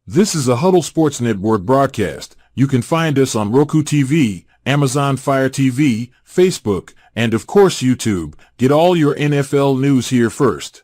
This is a Huddle Sports Network broadcast. You can find us on Roku TV, Amazon Fire TV, Facebook, and of course YouTube. Get all your NFL news here first.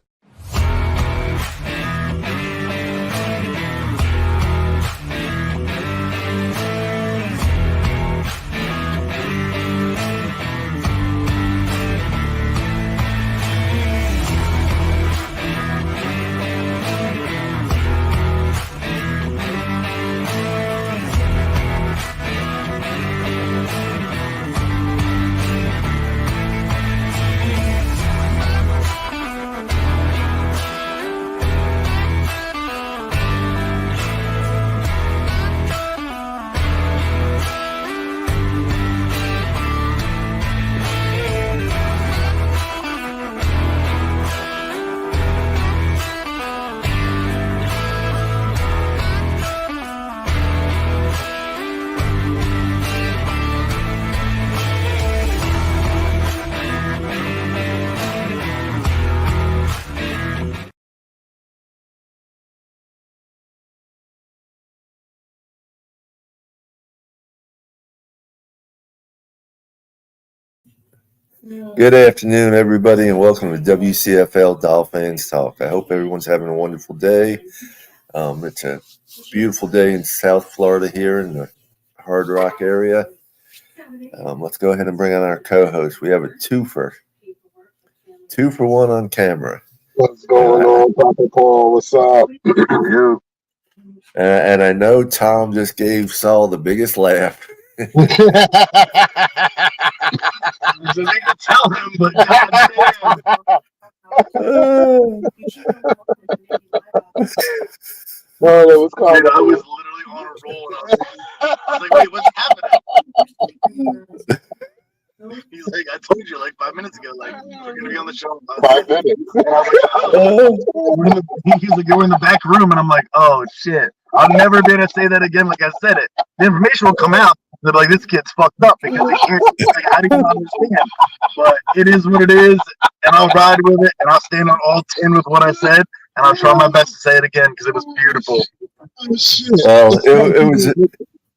Good afternoon, everybody, and welcome to WCFL DolFans Talk. I hope everyone's having a wonderful day. It's a beautiful day in South Florida here in the Hard Rock area. Let's go ahead and bring on our co-host. We have a twofer. 2-for-1 on camera. What's going on, Papa Paul? What's up? You. And I know Tom just gave Saul the biggest laugh. I need to tell him, but goddamn. No, it was called. Dude, I was literally on a roll. And I was like, wait, what's happening? He's like, I told you like 5 minutes ago, like, we're going to be on the show in 5 minutes. And I was like, oh. He's like, you're in the back room. And I'm like, oh, shit. I'll never be able to say that again like I said it. The information will come out. They're like, this kid's fucked up because they can't, like, I didn't understand. But it is what it is, and I'll ride with it, and I'll stand on all 10 with what I said, and I'll try my best to say it again because it was beautiful. Well,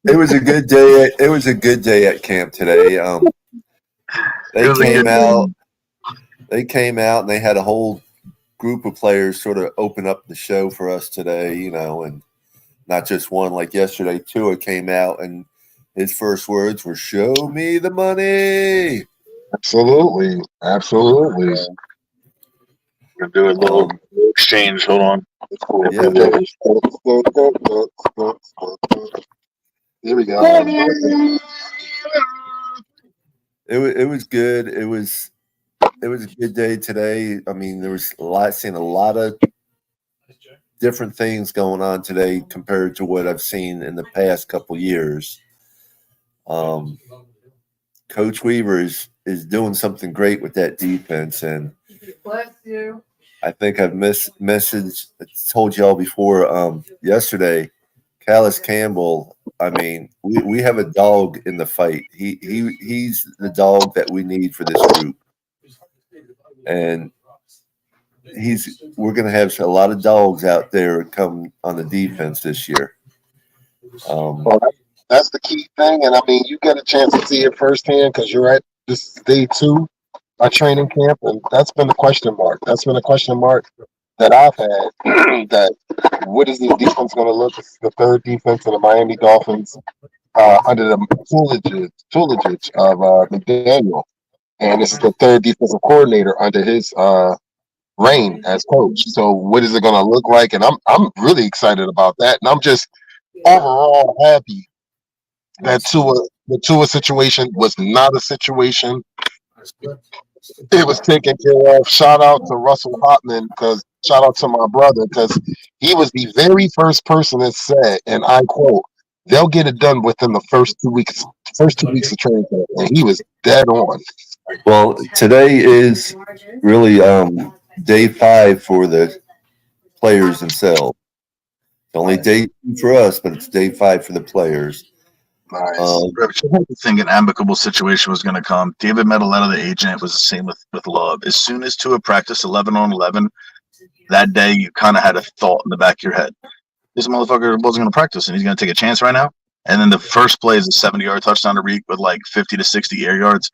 it was a good day. It was a good day at camp today. They came out and they had a whole group of players sort of open up the show for us today, you know, and not just one like yesterday. Tua came out and his first words were, "Show me the money." Absolutely. Absolutely. We're going to do a little exchange. Hold on. Yeah. Here we go. It was good. It was a good day today. I mean, there was seeing a lot of different things going on today compared to what I've seen in the past couple years. Coach Weaver is doing something great with that defense, and Bless you. I think I've told y'all before yesterday. Callis Campbell. I mean, we have a dog in the fight. He's the dog that we need for this group, and we're going to have a lot of dogs out there come on the defense this year. That's the key thing, and I mean, you get a chance to see it firsthand because you're at this day 2 of training camp, and that's been a question mark. That's been a question mark that I've had. That what is this defense going to look? It's the third defense of the Miami Dolphins under the tutelage of McDaniel, and this is the third defensive coordinator under his reign as coach. So, what is it going to look like? And I'm really excited about that, and I'm just overall happy that the Tua situation was not a situation. It was taken care of. Shout out to Russell Hotman, because shout out to my brother, because he was the very first person that said, and I quote, "They'll get it done within the first 2 weeks of training camp," and he was dead on. Well, today is really day 5 for the players themselves. It's only day 2 for us, but it's day 5 for the players. Nice. I think an amicable situation was going to come. David Metaletta, the agent, was the same with Love. As soon as Tua practiced 11 on 11, that day you kind of had a thought in the back of your head. this motherfucker wasn't going to practice and he's going to take a chance right now. And then the first play is a 70-yard touchdown to Reek with like 50 to 60 air yards.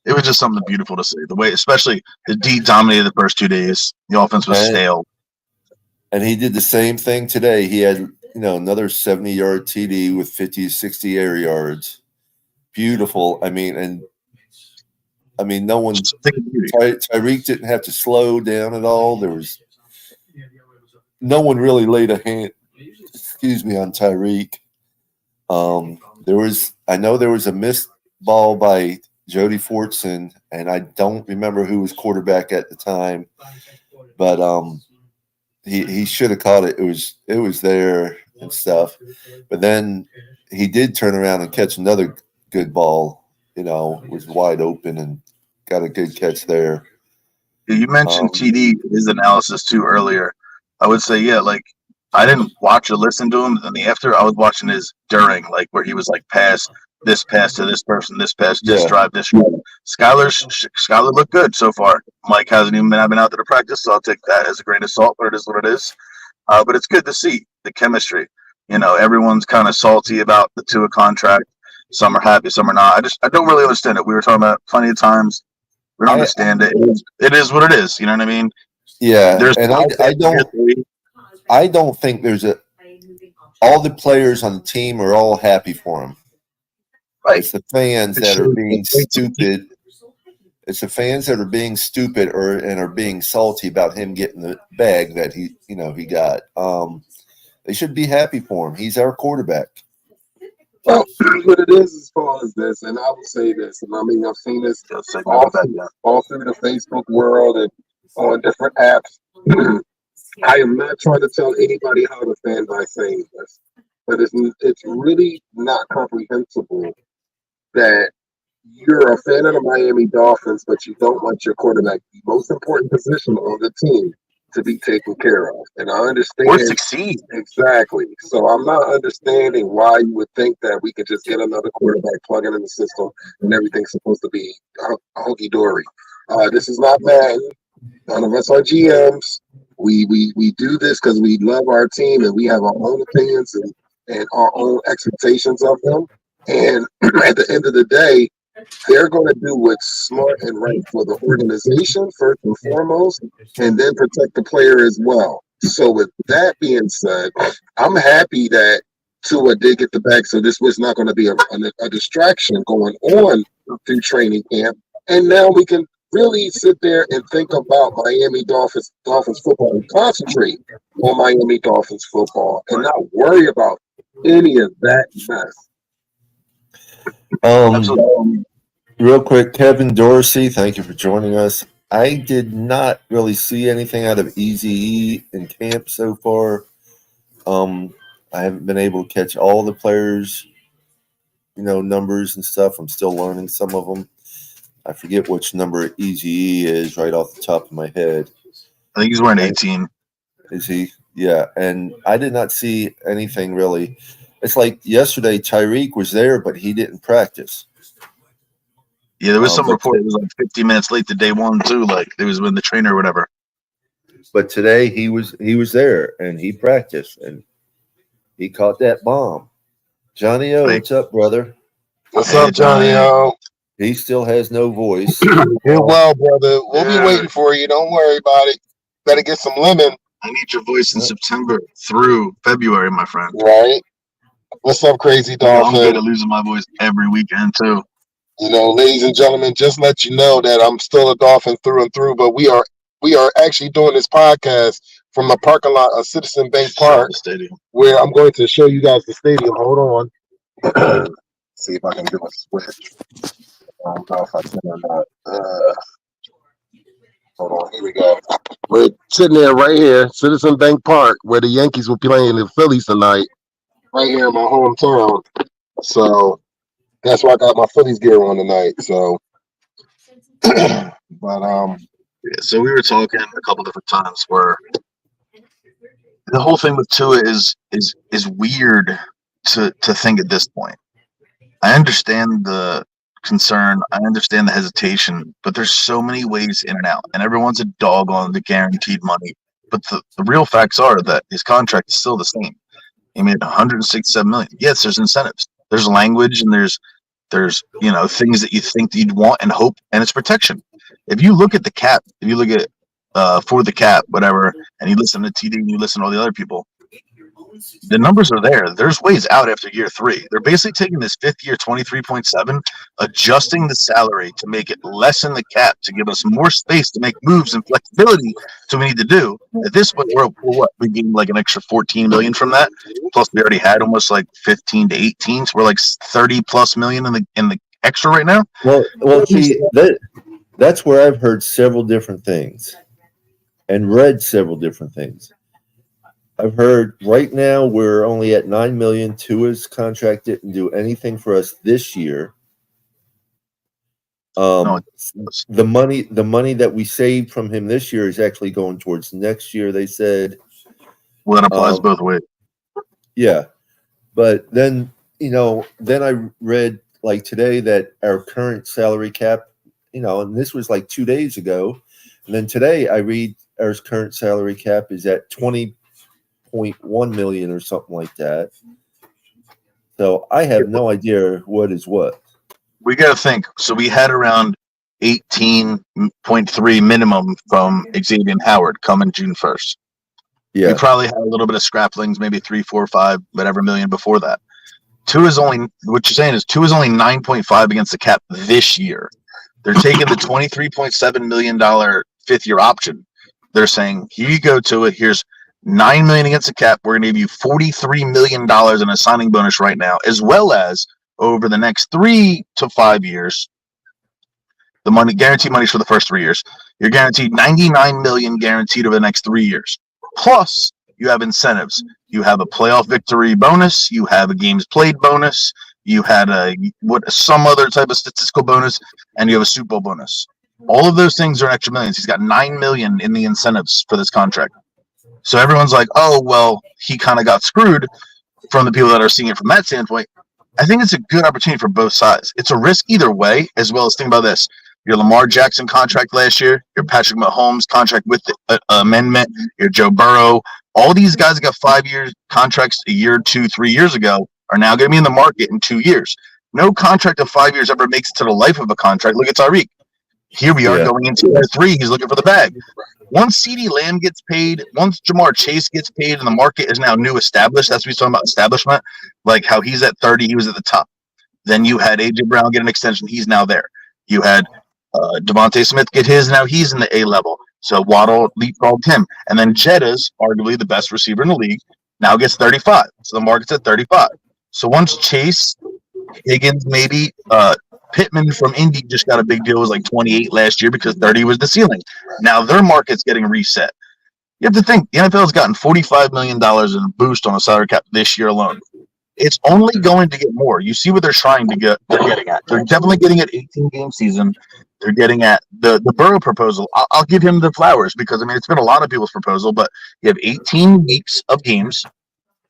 It was just something beautiful to see. The way, especially the D dominated the first 2 days. The offense was stale. And he did the same thing today. He had, another 70-yard TD with 50 to 60 air yards. Beautiful. I mean, no one. Tyreek didn't have to slow down at all. There was no one really laid a hand. Excuse me, on Tyreek. I know there was a missed ball by Jody Fortson, and I don't remember who was quarterback at the time, but he should have caught it. It was there and stuff, but then he did turn around and catch another good ball. Was wide open and got a good catch there. You mentioned TD, his analysis too earlier. I would say, like I didn't watch or listen to him. And then after, I was watching his during, like where he was like pass to this person, this pass, this drive, this drive. Skyler looked good so far. Mike hasn't even been out there to practice, so I'll take that as a grain of salt, but it is what it is. But it's good to see the chemistry. Everyone's kind of salty about the Tua contract. Some are happy, some are not. I don't really understand it. We were talking about it plenty of times. We don't understand it. It is what it is. You know what I mean? Yeah. And I don't think all the players on the team are all happy for him. Right. It's the fans that are being stupid. It's the fans that are being stupid and are being salty about him getting the bag that he got. They should be happy for him. He's our quarterback. Well, what it is as far as this, and I will say this, and I mean, I've seen this all through the Facebook world and on different apps. I am not trying to tell anybody how to fan by saying this, but it's really not comprehensible that you're a fan of the Miami Dolphins, but you don't want your quarterback, the most important position on the team, to be taken care of. And I understand. Or succeed. Exactly. So I'm not understanding why you would think that we could just get another quarterback, plug it in the system, and everything's supposed to be hunky-dory. This is not Madden. None of us are GMs. We do this because we love our team and we have our own opinions and our own expectations of them. And at the end of the day, they're going to do what's smart and right for the organization first and foremost, and then protect the player as well. So with that being said, I'm happy that Tua did get the bag, so this was not going to be a distraction going on through training camp. And now we can really sit there and think about Miami Dolphins football and concentrate on Miami Dolphins football and not worry about any of that mess. Real quick, Kevin Dorsey, thank you for joining us. I did not really see anything out of Eazy-E in camp so far. I haven't been able to catch all the players, numbers and stuff. I'm still learning some of them. I forget which number Eazy-E is right off the top of my head. I think he's wearing 18. Is he? Yeah, and I did not see anything really. It's like yesterday Tyreek was there, but he didn't practice. Yeah, there was some report it was like 15 minutes late to day one too. Like it was when the trainer or whatever. But today he was there and he practiced and he caught that bomb. Johnny O, what's up, brother? What's up, Johnny O? He still has no voice. Get well, brother. We'll be waiting for you. Don't worry about it. Better get some lemon. I need your voice in September through February, my friend. Right. What's up, Crazy Dolphin? I'm good at losing my voice every weekend too. Ladies and gentlemen, just let you know that I'm still a Dolphin through and through, but we are actually doing this podcast from a parking lot of Citizen Bank Park, where I'm going to show you guys the stadium. Hold on. See if I can do a switch. I don't know if I can or not. Hold on, here we go. We're sitting there right here, Citizen Bank Park, where the Yankees will be playing the Phillies tonight, right here in my hometown. So that's why I got my Phillies gear on tonight. So, so we were talking a couple different times where the whole thing with Tua is weird to think at this point. I understand the concern, I understand the hesitation, but there's so many ways in and out, and everyone's a dog on the guaranteed money. But the real facts are that his contract is still the same. He made $167 million. Yes, there's incentives. There's language, and there's things that you think that you'd want and hope, and it's protection. If you look at the cap, if you look at for the cap, whatever, and you listen to TD and you listen to all the other people, the numbers are there. There's ways out after year 3. They're basically taking this 5th year 23.7, adjusting the salary to make it less in the cap to give us more space to make moves and flexibility. So we need to do at this point. We're what, we gained like an extra 14 million from that. Plus we already had almost like 15 to 18. So we're like 30 plus million in the extra right now. Well, see, that's where I've heard several different things and read several different things. I've heard right now we're only at 9 million. Tua's contract didn't do anything for us this year. The money that we saved from him this year is actually going towards next year. They said, well, that applies both ways. Yeah, but then I read like today that our current salary cap, and this was like 2 days ago, and then today I read our current salary cap is at 20.1 million or something like that. So I have no idea what is what. We got to think. So we had around 18.3 minimum from Xavier Howard coming June 1st. Yeah. We probably had a little bit of scraplings, maybe 3, 4, 5, whatever million before that. What you're saying is Tua is only 9.5 against the cap this year. They're taking the $23.7 million 5th year option. They're saying, here you go, Tua. Here's $9 million against the cap. We're going to give you $43 million in a signing bonus right now, as well as over the next 3 to 5 years, the money, guaranteed money for the first 3 years. You're guaranteed $99 million guaranteed over the next 3 years. Plus, you have incentives. You have a playoff victory bonus. You have a games played bonus. You had some other type of statistical bonus, and you have a Super Bowl bonus. All of those things are extra millions. He's got $9 million in the incentives for this contract. So everyone's like, oh, well, he kind of got screwed from the people that are seeing it from that standpoint. I think it's a good opportunity for both sides. It's a risk either way, as well as think about this. Your Lamar Jackson contract last year, your Patrick Mahomes contract with the amendment, your Joe Burrow. All these guys that got 5-year contracts a year, 2, 3 years ago are now going to be in the market in 2 years. No contract of 5 years ever makes it to the life of a contract. Look at Tyreek. Here we are going into year 3. He's looking for the bag. Once CeeDee Lamb gets paid, once Jamar Chase gets paid, and the market is now new established, that's what he's talking about, establishment, like how he's at 30, he was at the top. Then you had A.J. Brown get an extension. He's now there. You had Devontae Smith get his. Now he's in the A level. So Waddle leapfrogged him. And then Jetta's arguably the best receiver in the league, now gets 35. So the market's at 35. So once Chase, Higgins, maybe Pittman from Indy just got a big deal. It was like 28 last year because 30 was the ceiling. Now their market's getting reset. You have to think the NFL has gotten $45 million in a boost on the salary cap this year alone. It's only going to get more. You see what they're trying to get. They're getting at. They're definitely getting at 18-game season. They're getting at the Burrow proposal. I'll give him the flowers because, I mean, it's been a lot of people's proposal, but you have 18 weeks of games.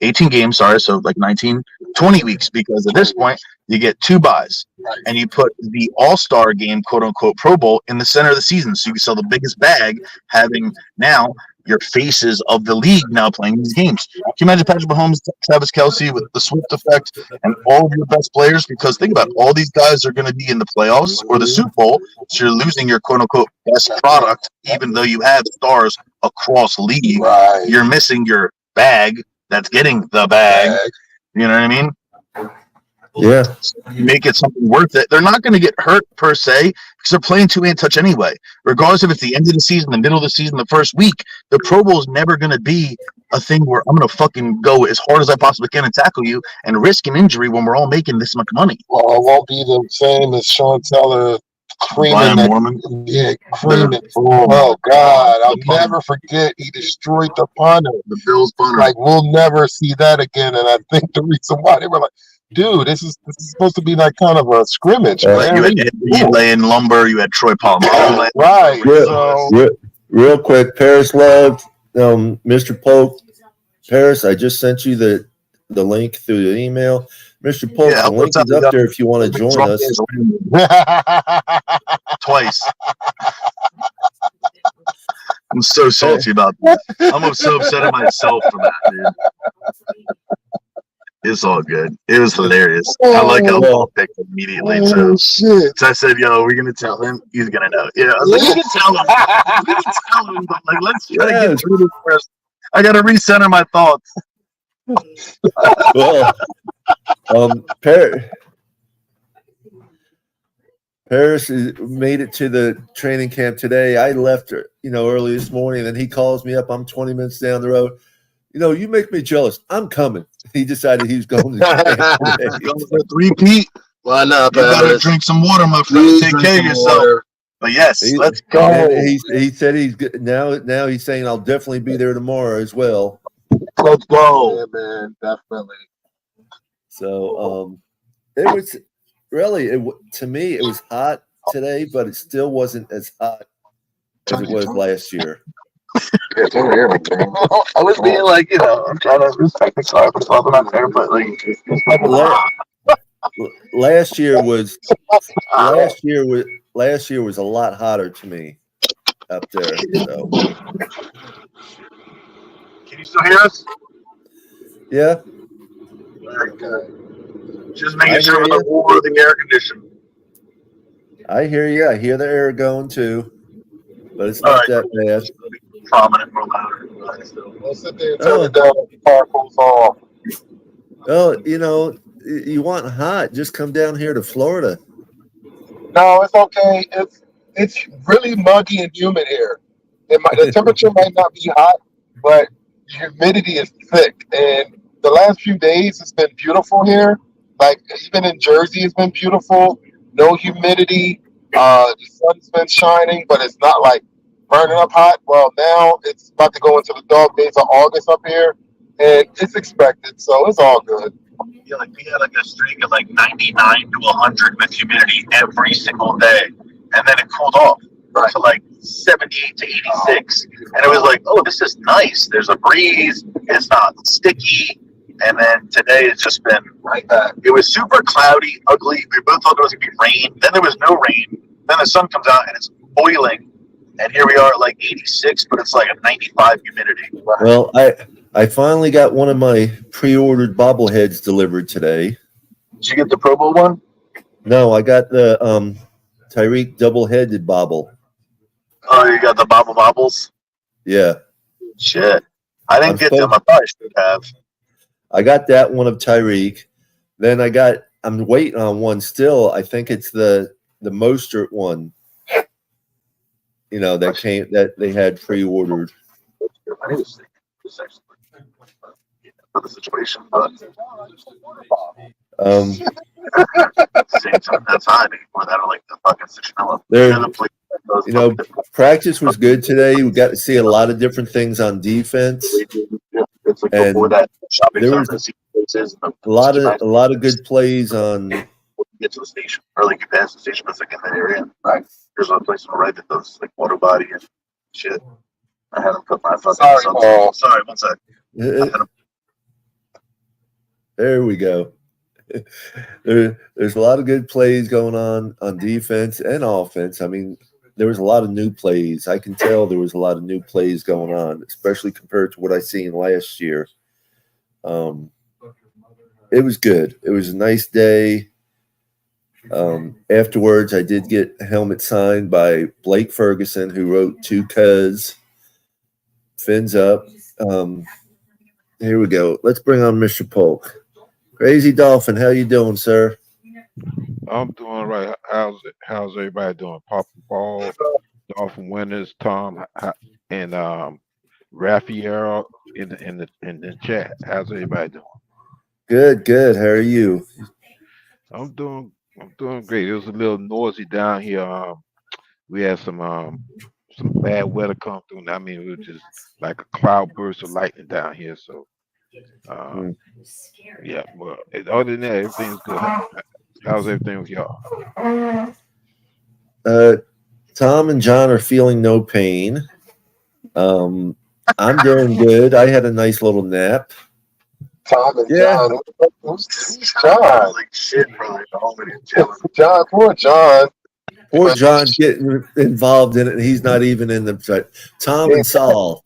18 games, sorry, so like 19, 20 weeks, because at this point, you get 2 buys, and you put the all-star game, quote-unquote, Pro Bowl, in the center of the season, so you can sell the biggest bag, having now your faces of the league now playing these games. Can you imagine Patrick Mahomes, Travis Kelce with the Swift effect, and all of your best players? Because think about it, all these guys are going to be in the playoffs or the Super Bowl, so you're losing your quote-unquote best product, even though you have stars across league. Right. You're missing your bag that's getting the bag. You know what I mean? Yeah. Make it something worth it. They're not going to get hurt per se because they're playing two-hand touch anyway. Regardless if it's the end of the season, the middle of the season, the first week, the Pro Bowl is never going to be a thing where I'm going to fucking go as hard as I possibly can and tackle you and risk an injury when we're all making this much money. Well, it won't be the same as Sean Teller creaming creaming. Oh God, I'll never forget. He destroyed the punter. The Bills punter. Like, we'll never see that again. And I think the reason why they were like, dude, this is supposed to be like kind of a scrimmage. Like you had laying lumber. You had Troy Polamalu. Right. Real quick, Paris Love, Mr. Polk. Paris, I just sent you the link through the email. Mr. Polk, the link is up there if you want to join us. Twice. I'm so salty about that. I'm so upset at myself for that, dude. It's all good. It was hilarious. I like how Paul picked immediately too. Shit. So I said, "Yo, we're gonna tell him. He's gonna know." Yeah, I was like, "We can tell him. We can tell him." But like, let's try to get through this first. I gotta recenter my thoughts. Well, Paris made it to the training camp today. I left, early this morning, and he calls me up. I'm 20 minutes down the road. You make me jealous. I'm coming. He decided he was going to camp today. Going for 3-peat. Why not? You better drink some water, my friend. Take care of yourself. But yes, let's go. He said he's good. Now he's saying I'll definitely be there tomorrow as well. Let's go. Yeah, man, definitely. So it was really to me it was hot today, but it still wasn't as hot as it was last year. Yeah, everything. I was being like, I'm trying to respect the car for something out there, but like, last year was a lot hotter to me up there. So. Can you still hear us? Yeah. Very good. Just making sure we're the air conditioning. I hear you. I hear the air going too, but it's not that bad. Prominent for louder. We'll sit there and turn it down if the car pulls off. Oh, you want hot? Just come down here to Florida. No, it's okay. It's really muggy and humid here. The temperature might not be hot, but humidity is thick. And the last few days, it's been beautiful here. Like even in Jersey, it's been beautiful. No humidity. The sun's been shining, but it's not like burning up hot. Well, now it's about to go into the dog days of August up here, and it's expected, so it's all good. Yeah, like we had like a streak of like 99 to 100 with humidity every single day, and then it cooled off to like 78 to 86, and it was like, oh, this is nice. There's a breeze. It's not sticky. And then today it's just been right back. It was super cloudy, ugly. We both thought there was gonna be rain. Then there was no rain. Then the sun comes out and it's boiling. And here we are at like 86, but it's like a 95 humidity. Well, I finally got one of my pre-ordered bobbleheads delivered today. Did you get the Pro Bowl one? No, I got the Tyreek double-headed bobble. Oh, you got the bobbles? Yeah. Shit. I didn't get them. I probably should have. I got that one of Tyreek. Then I'm waiting on one still. I think it's the Mostert one. That they had pre-ordered. I need to see this actually for the situation, but same time that's high before that are like the fucking Citronella. Practice was good today. We got to see a lot of different things on defense. It's like and before that there was a lot of good plays on. Get to the station, or like you pass the station, but it's like in that area. Right. There's a place on the right that does like water body and shit. I had them put my fucking. Sorry, 1 sec. There we go. There's a lot of good plays going on defense and offense. I mean, there was a lot of new plays. I can tell there was a lot of new plays going on, especially compared to what I seen last year. It was good. It was a nice day. Afterwards, I did get a helmet signed by Blake Ferguson, who wrote "To Cuz." Fins up. Here we go. Let's bring on Mr. Polk. Crazy Dolphin, how you doing, sir? I'm doing right. How's everybody doing? Papa Ball, Dolphin winners, Tom, and Raphael in the chat. How's everybody doing? Good. How are you? I'm doing great. It was a little noisy down here. We had some bad weather come through. I mean, it was just like a cloud burst of lightning down here. So, yeah. Well, other than that, everything's good. How's everything with y'all? Tom and John are feeling no pain. I'm doing good. I had a nice little nap. Tom and John. Who's John? Like shit, brother. John, poor John. Poor John's getting involved in it, and he's not even in the Tom and Saul.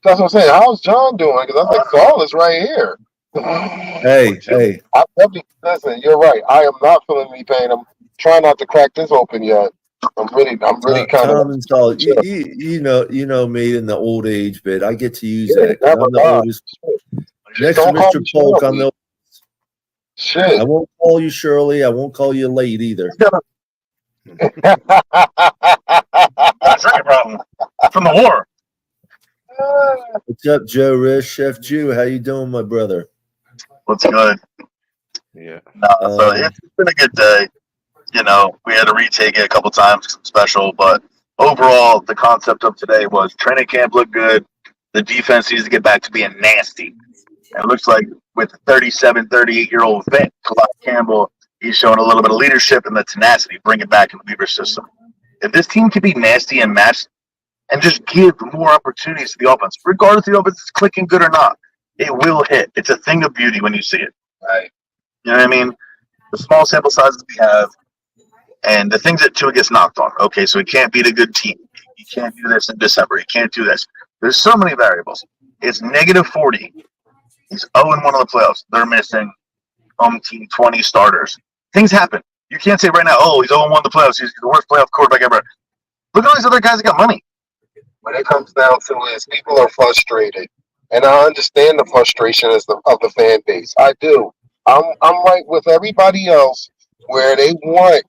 That's what I'm saying. How's John doing? Because I think Saul is right here. Hey. I definitely listen. You're right. I am not feeling any pain. I'm trying not to crack this open yet. I'm really kind of Tom and Saul, you know me in the old age bit. I get to use yeah. that because Never I'm the mind. oldest. Just Next to don't call Mr. me Polk, I'm Shirley. the. Shit. I won't call you Shirley. I won't call you late either. Second problem from the war. What's up, Joe Rish, Chef Jew? How you doing, my brother? What's good? Yeah. So it's been a good day. You know, we had to retake it a couple times, special, but overall, the concept of today was training camp looked good. The defense needs to get back to being nasty. And it looks like with 37, 38-year-old vet, Clyde Campbell, he's showing a little bit of leadership and the tenacity, bring it back in the Weaver system. If this team can be nasty and matched and just give more opportunities to the offense, regardless if the offense is clicking good or not, it will hit. It's a thing of beauty when you see it. Right. You know what I mean? The small sample sizes we have, and the things that Tua gets knocked on. Okay, so he can't beat a good team. He can't do this in December. He can't do this. There's so many variables. It's negative 40. He's 0-1 of the playoffs. They're missing team 20 starters. Things happen. You can't say right now, oh, he's 0-1 of the playoffs. He's the worst playoff quarterback ever. Look at all these other guys that got money. What it comes down to is people are frustrated, and I understand the frustration of the fan base. I do. I'm right with everybody else where they want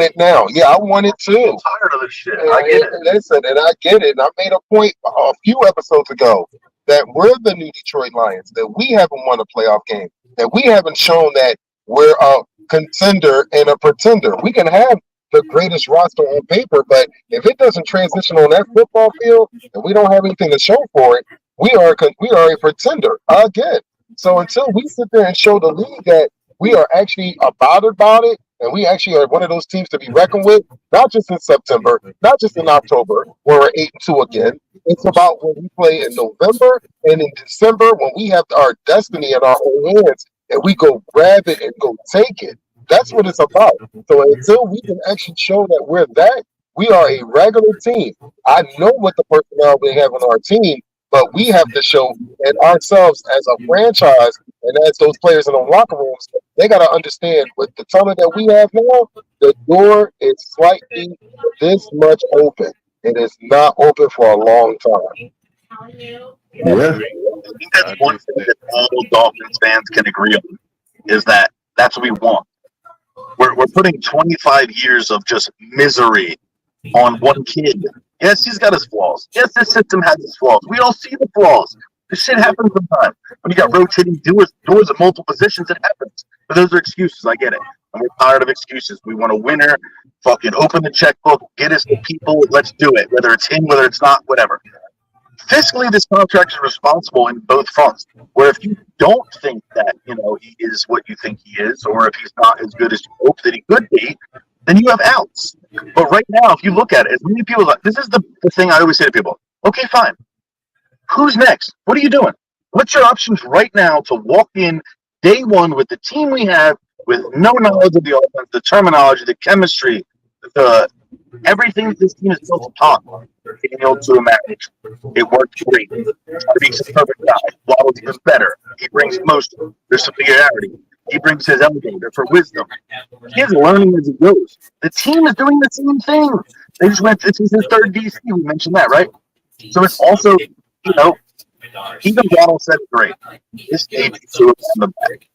it now. Yeah, I want it too. I'm tired of this shit. I get it. Listen, and I get it. And I made a point a few episodes ago that we're the new Detroit Lions, that we haven't won a playoff game, that we haven't shown that we're a contender and a pretender. We can have the greatest roster on paper, but if it doesn't transition on that football field and we don't have anything to show for it, we are a pretender again. So until we sit there and show the league that we are actually about it, and we actually are one of those teams to be reckoned with, not just in September, not just in October, where we're 8-2 again. It's about when we play in November and in December when we have our destiny in our own hands and we go grab it and go take it. That's what it's about. So until we can actually show that we're that, we are a regular team. I know what the personnel we have on our team, but we have to show and ourselves as a franchise and as those players in the locker rooms, they got to understand with the talent that we have now, the door is slightly this much open. It is not open for a long time. Yeah. I think that's one thing that all Dolphins fans can agree on is that that's what we want. We're putting 25 years of just misery on one kid. Yes, he's got his flaws. Yes, this system has its flaws. We all see the flaws. This shit happens sometimes. When you got rotating doors at multiple positions, it happens. But those are excuses. I get it. And we're tired of excuses. We want a winner. Fucking open the checkbook. Get us the people. Let's do it. Whether it's him, whether it's not, whatever. Fiscally, this contract is responsible in both fronts. Where if you don't think that, he is what you think he is, or if he's not as good as you hope that he could be, then you have outs. But right now, if you look at it, as many people, this is the thing I always say to people. Okay, fine. Who's next? What are you doing? What's your options right now to walk in day one with the team we have, with no knowledge of the offense, the terminology, the chemistry, everything that this team is built upon? Daniel to a marriage. It worked great. He's a perfect guy. Waddle's even better. He brings motion. There's familiarity. He brings his elevator for wisdom. He's learning as he goes. The team is doing the same thing. They just went. This is his third DC. We mentioned that, right? So it's also, even Waddle said it great. This stage is two of them back.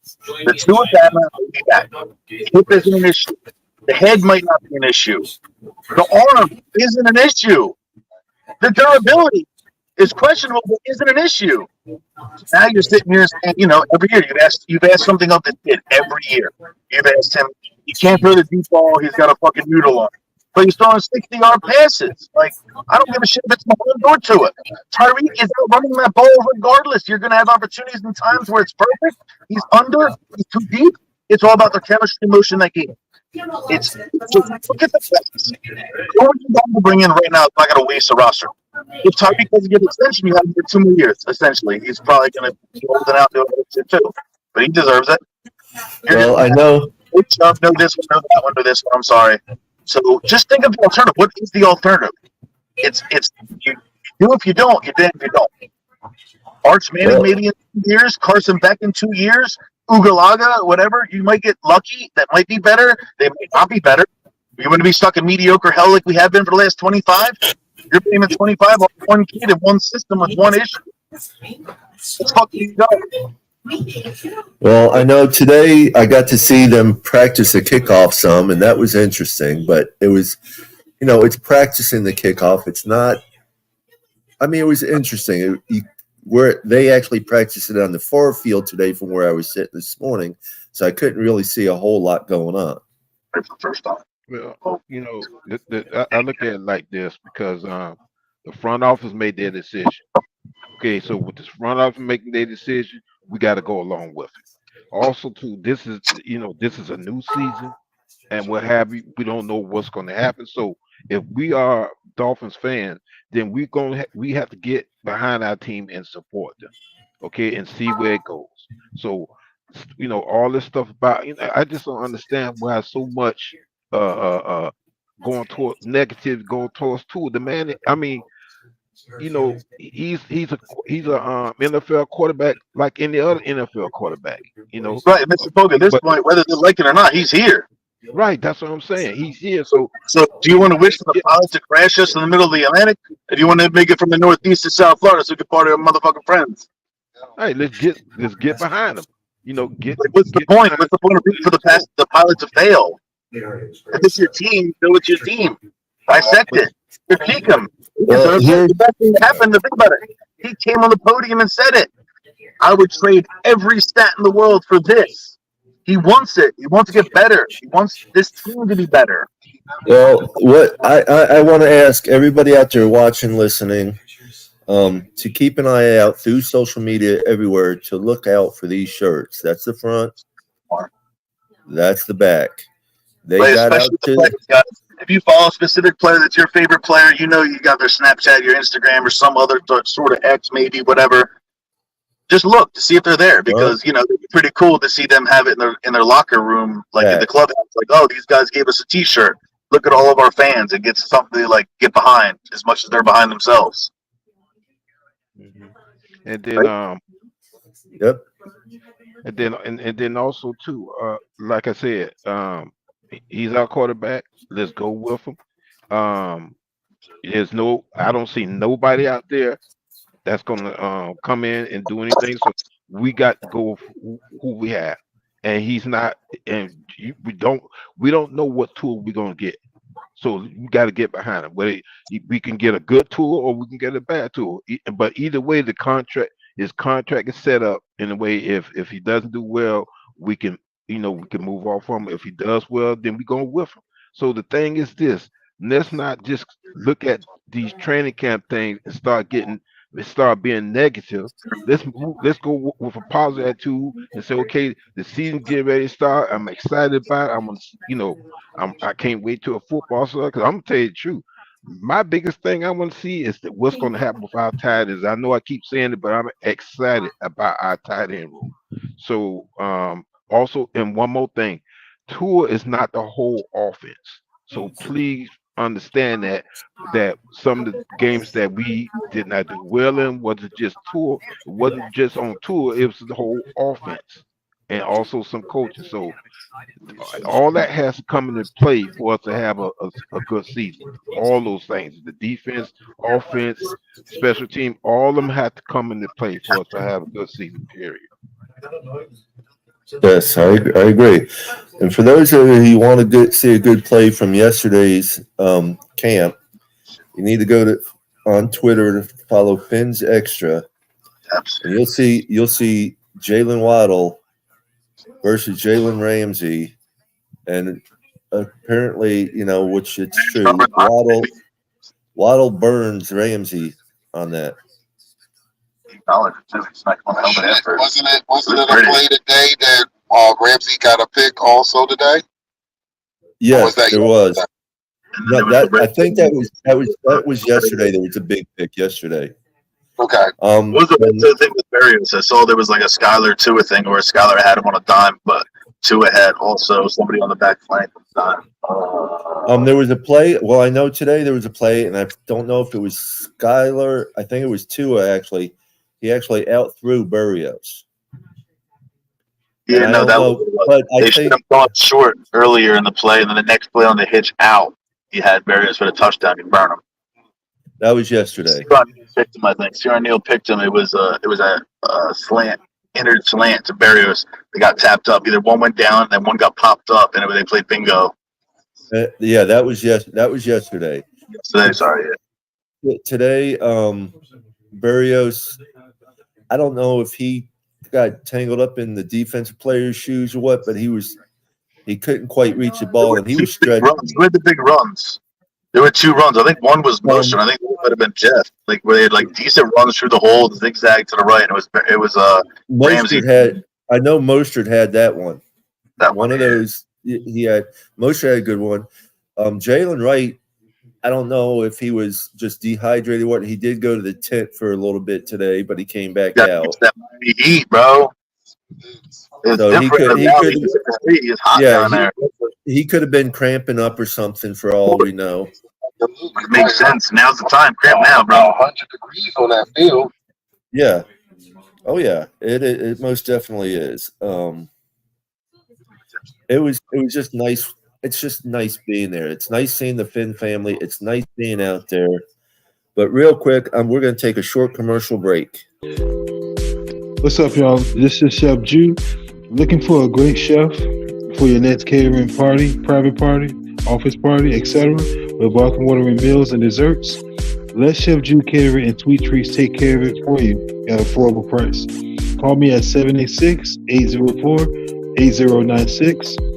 The two of them will be back. Hip isn't an issue. The head might not be an issue. The arm isn't an issue. The durability is questionable, but isn't an issue. Now you're sitting here saying, every year you've asked something of this kid every year. You've asked him, he can't throw the deep ball, he's got a fucking noodle on it. But he's throwing 60-yard passes. Like, I don't give a shit if it's behind or to it. Tyreek is out running that ball regardless. You're going to have opportunities in times where it's perfect. He's under, he's too deep. It's all about the chemistry motion that game. It's just look at the facts. Who are you going to bring in right now? It's not going to waste a roster. If Tyreek doesn't get an extension, you have him for 2 more years. Essentially, he's probably going to be holding out doing other shit too. But he deserves it. Well, I know. Know this one, know that one, know this one. I'm sorry. So just think of the alternative. What is the alternative? It's you do if you don't, you did if you don't. Arch Manning maybe in 2 years, Carson Beck in 2 years, Ugalaga, whatever. You might get lucky. That might be better. They might not be better. You want to be stuck in mediocre hell like we have been for the last 25? You're paying 25 on one kid in one system with one issue. Let's fucking go. Well, I know today I got to see them practice the kickoff some, and that was interesting. But it was, it's practicing the kickoff. It's not. I mean, it was interesting. Where they actually practiced it on the far field today from where I was sitting this morning, so I couldn't really see a whole lot going on. First time. Well, I look at it like this because the front office made their decision. Okay, so with this front office making their decision, we got to go along with it. Also, too, this is a new season, and what have you. We don't know what's going to happen. So if we are Dolphins fans, then we have to get behind our team and support them, okay, and see where it goes. So all this stuff about I just don't understand why so much going toward negative, going towards two. The man, I mean, he's a NFL quarterback like any other NFL quarterback. Right, Mr. Pogue, at this point, whether they like it or not, he's here. Right, that's what I'm saying. He's here. So do you want to wish for the pilots to crash us in the middle of the Atlantic? Or do you want to make it from the Northeast to South Florida so we can party with motherfucking friends? Hey, let's get behind them. What's the point? What's the point of rooting for the pilot to fail? If it's your team, go with your team. Dissect it. Critique them. The best thing that happened, think about it. He came on the podium and said it. I would trade every stat in the world for this. He wants it. He wants to get better. He wants this team to be better. Well, what I want to ask everybody out there watching, listening, to keep an eye out through social media everywhere to look out for these shirts. That's the front. That's the back. They got out to. If you follow a specific player that's your favorite player, you got their Snapchat, your Instagram, or some other sort of X, maybe whatever. Just look to see if they're there because it'd be pretty cool to see them have it in their locker room, like in the clubhouse. Like, oh, these guys gave us a T-shirt. Look at all of our fans and get something to get behind as much as they're behind themselves. Mm-hmm. And then, yep. And then also too, like I said, he's our quarterback. Let's go with him. I don't see nobody out there that's gonna come in and do anything. So we got to go with who we have, and he's not. And we don't know what tool we're gonna get. So you got to get behind him. Whether we can get a good tool or we can get a bad tool. But either way, his contract is set up in a way. If he doesn't do well, we can move off from him. If he does well, then we go with him. So the thing is this: let's not just look at these training camp things and start being negative. Let's go with a positive attitude and say, okay, the season getting ready to start. I'm excited about it. I can't wait till a football starts because I'm gonna tell you the truth. My biggest thing I want to see is what's going to happen with our tight ends. I know I keep saying it, but I'm excited about our tight end room. So also, and one more thing, Tua is not the whole offense. So please understand that some of the games that we did not do well in wasn't just Tua. It wasn't just on Tua. It was the whole offense and also some coaches. So all that has to come into play for us to have a good season. All those things, the defense, offense, special team, all of them have to come into play for us to have a good season, period. Yes, I agree. And for those of you who want to see a good play from yesterday's camp, you need to go on Twitter to follow Fins Extra, and you'll see Jalen Waddle versus Jalen Ramsey, and apparently, which it's true, Waddle burns Ramsey on that. Wasn't it a play today that Ramsey got a pick also today? Yes, there was. No, I think that was yesterday. There was a big pick yesterday. Okay. What was the thing with Barrios? I saw there was like a Skylar Tua thing where Skylar had him on a dime, but Tua had also somebody on the back flank on a dime. There was a play. Well, I know today there was a play, and I don't know if it was Skylar. I think it was Tua actually. He actually outthrew Berrios. Yeah, no, that was but they should have gone short earlier in the play, and then the next play on the hitch out, he had Barrios for the touchdown. You burn him. That was yesterday. Picked him, I think. Ciaran Neal picked him. It was a slant, entered slant to Barrios. They got tapped up. Either one went down, then one got popped up, and they played bingo. Yeah, that was yesterday. Sorry. Yeah. Today, Berrios, I don't know if he got tangled up in the defensive player's shoes or what, but he couldn't quite reach the ball, and he was stretching. Who had the big runs? There were 2 runs. I think one was Mostert. I think it might have been Jeff. Like where they had like decent runs through the hole, zigzag to the right. And it was Ramsey. I know Mostert had that one. That one of those he had. Mostert had a good one. Jalen Wright, I don't know if he was just dehydrated or what. He did go to the tent for a little bit today, but he came back out. That heat, bro. So he could it's hot down there. He could have been cramping up or something for all we know. It makes sense. Now's the time. Cramp now, bro. 100 degrees on that field. Yeah. Oh yeah. It most definitely is. It was just nice. It's just nice being there. It's nice seeing the Finn family. It's nice being out there. But real quick, we're going to take a short commercial break. What's up, y'all? This is Chef Jew. Looking for a great chef for your next catering party, private party, office party, etc. with welcome watering meals and desserts? Let Chef Jew Catering and Sweet Treats take care of it for you at an affordable price. Call me at 786-804-8096.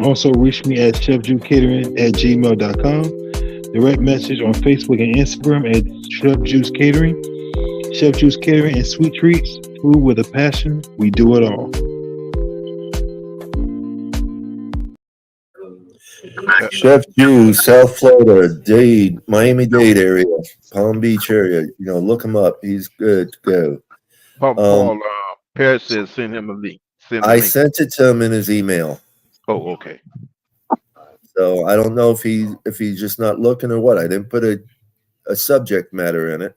Also, reach me at chefjewcatering@gmail.com. Direct message on Facebook and Instagram at Chef Juice Catering. Chef Juice Catering and Sweet Treats. Food with a passion. We do it all. Chef Juice, South Florida, Dade, Miami-Dade area, Palm Beach area. Look him up. He's good to go. Paul Parrott says send him a link. I sent it to him in his email. Oh, okay. So I don't know if he's just not looking or what. I didn't put a subject matter in it.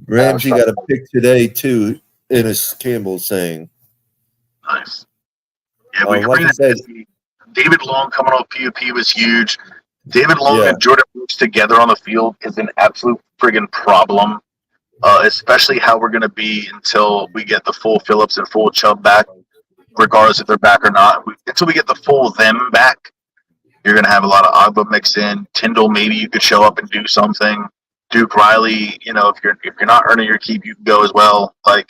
Ramsey got a pick today too, Ennis Campbell saying. Nice. Yeah, like I said, David Long coming off PUP was huge. David Long and Jordan Brooks together on the field is an absolute friggin' problem. Especially how we're going to be until we get the full Phillips and full Chubb back, regardless if they're back or not. Until we get the full them back, you're going to have a lot of Agba mix in. Tyndall, maybe you could show up and do something. Duke Riley, if you're not earning your keep, you can go as well. Like,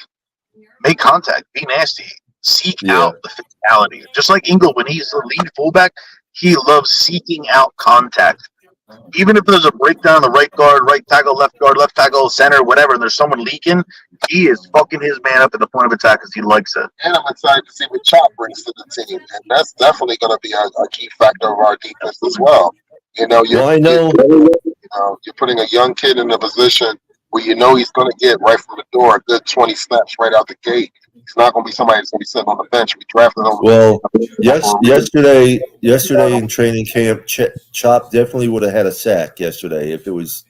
make contact, be nasty, seek out the physicality. Just like Ingle, when he's the lead fullback, he loves seeking out contact. Even if there's a breakdown, the right guard, right tackle, left tackle, center, whatever, and there's someone leaking, he is fucking his man up at the point of attack because he likes it. And I'm excited to see what Chop brings to the team, and that's definitely going to be a key factor of our defense as well. You're putting a young kid in a position where he's going to get right from the door a good 20 snaps right out the gate. He's not going to be somebody that's going to be sitting on the bench. We drafted him. Well, yesterday in training camp, Chop definitely would have had a sack yesterday if it was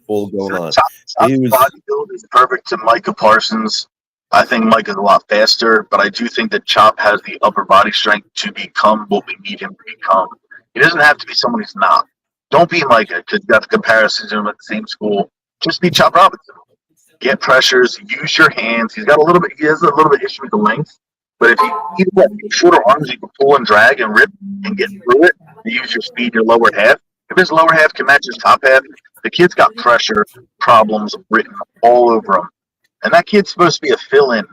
full going on. Chop's body build is perfect to Micah Parsons. I think Mike is a lot faster, but I do think that Chop has the upper body strength to become what we need him to become. He doesn't have to be someone he's not. Don't be Micah because you got the comparisons to him at the same school. Just be Chop Robinson. Get pressures, use your hands. He has a little bit issue with the length, but if you have shorter arms, you can pull and drag and rip and get through it. You use your speed, your lower half. If his lower half can match his top half, the kid's got pressure problems written all over him. And that kid's supposed to be a fill-in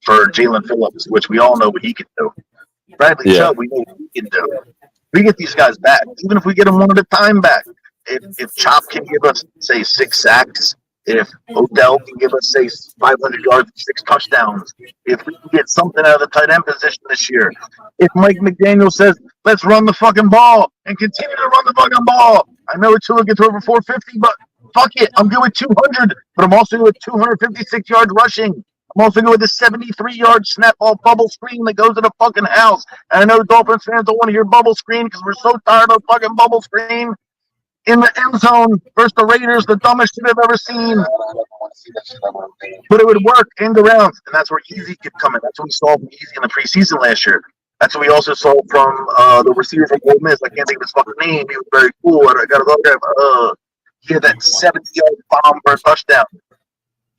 for Jalen Phillips, which we all know what he can do. Bradley Chubb, we know what he can do. We get these guys back, even if we get them one at a time back. If Chop can give us, say, 6 sacks, if Odell can give us, say, 500 yards and 6 touchdowns, if we can get something out of the tight end position this year, if Mike McDaniel says, let's run the fucking ball and continue to run the fucking ball. I know Tua gets over 450, but fuck it. I'm good with 200, but I'm also good with 256 yards rushing. I'm also good with a 73-yard snap ball bubble screen that goes to the fucking house. And I know Dolphins fans don't want to hear bubble screen because we're so tired of fucking bubble screen. In the end zone versus the Raiders, the dumbest shit I've ever seen. But it would work end around, and that's where Easy could come in. That's what we saw from Easy in the preseason last year. That's what we also saw from the receiver from Ole Miss. I can't think of his fucking name. He was very cool. I got to look at him. He had that 70-yard bomb for a touchdown.